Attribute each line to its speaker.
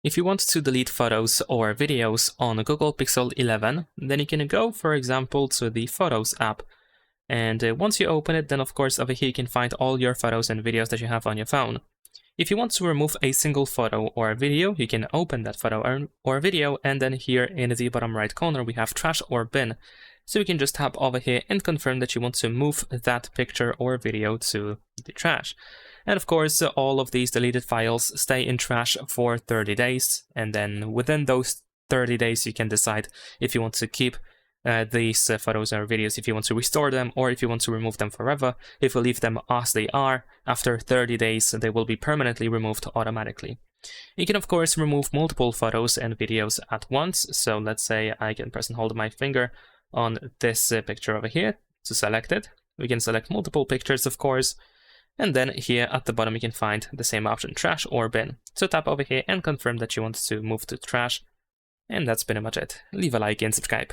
Speaker 1: If you want to delete photos or videos on Google Pixel 11, then you can go, for example, to the Photos app. And once you open it, then of course over here you can find all your photos and videos that you have on your phone. If you want to remove a single photo or video, you can open that photo or video, and then here in the bottom right corner we have trash or bin. So you can just tap over here and confirm that you want to move that picture or video to the trash. And of course, all of these deleted files stay in trash for 30 days, and then within those 30 days you can decide if you want to keep these photos or videos, if you want to restore them, or if you want to remove them forever. If you leave them as they are, after 30 days they will be permanently removed automatically. You can of course remove multiple photos and videos at once. So let's say I can press and hold my finger on this picture over here to select it. We can select multiple pictures, of course, and then here at the bottom you can find the same option, trash or bin. So tap over here and confirm that you want to move to trash, and that's pretty much it. Leave a like and subscribe.